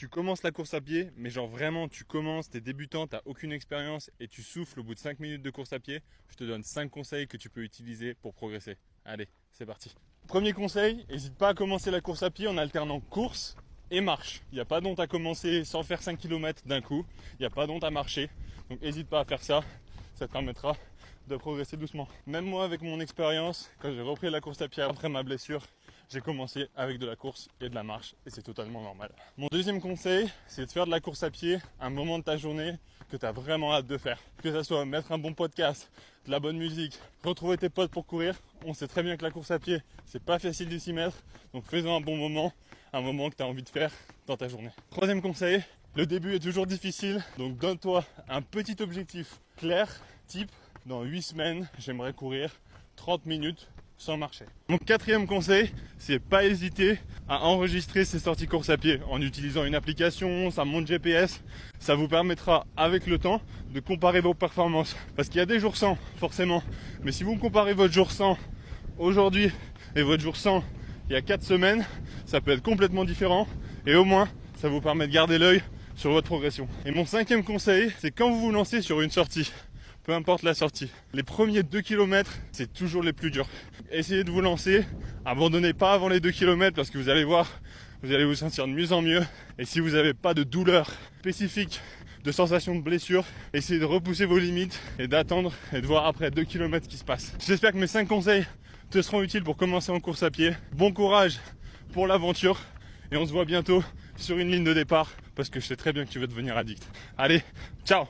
tu commences la course à pied, mais genre vraiment tu commences, t'es débutant, t'as aucune expérience et tu souffles au bout de 5 minutes de course à pied, je te donne 5 conseils que tu peux utiliser pour progresser. Allez, c'est parti. Premier conseil, n'hésite pas à commencer la course à pied en alternant course et marche. Il n'y a pas d'honte à commencer sans faire 5 km d'un coup, il n'y a pas d'honte à marcher, donc n'hésite pas à faire ça, ça te permettra de progresser doucement. Même moi avec mon expérience, quand j'ai repris la course à pied après ma blessure, j'ai commencé avec de la course et de la marche et c'est totalement normal. Mon deuxième conseil, c'est de faire de la course à pied un moment de ta journée que tu as vraiment hâte de faire. Que ça soit mettre un bon podcast, de la bonne musique, retrouver tes potes pour courir. On sait très bien que la course à pied, c'est pas facile de s'y mettre, donc fais-en un bon moment, un moment que tu as envie de faire dans ta journée. Troisième conseil, le début est toujours difficile, donc donne-toi un petit objectif clair, type dans 8 semaines, j'aimerais courir 30 minutes sans marcher. Mon quatrième conseil, c'est pas hésiter à enregistrer ces sorties course à pied en utilisant une application, ça monte GPS. Ça vous permettra avec le temps de comparer vos performances. Parce qu'il y a des jours sans, forcément. Mais si vous comparez votre jour 100 aujourd'hui et votre jour 100 il y a 4 semaines, ça peut être complètement différent. Et au moins, ça vous permet de garder l'œil sur votre progression. Et mon cinquième conseil, c'est quand vous vous lancez sur une sortie, peu importe la sortie, les premiers 2 km, c'est toujours les plus durs. Essayez de vous lancer, abandonnez pas avant les 2 km parce que vous allez voir, vous allez vous sentir de mieux en mieux. Et si vous n'avez pas de douleur spécifique, de sensation de blessure, essayez de repousser vos limites et d'attendre et de voir après 2 km ce qui se passe. J'espère que mes 5 conseils te seront utiles pour commencer en course à pied. Bon courage pour l'aventure et on se voit bientôt sur une ligne de départ parce que je sais très bien que tu veux devenir addict. Allez, ciao!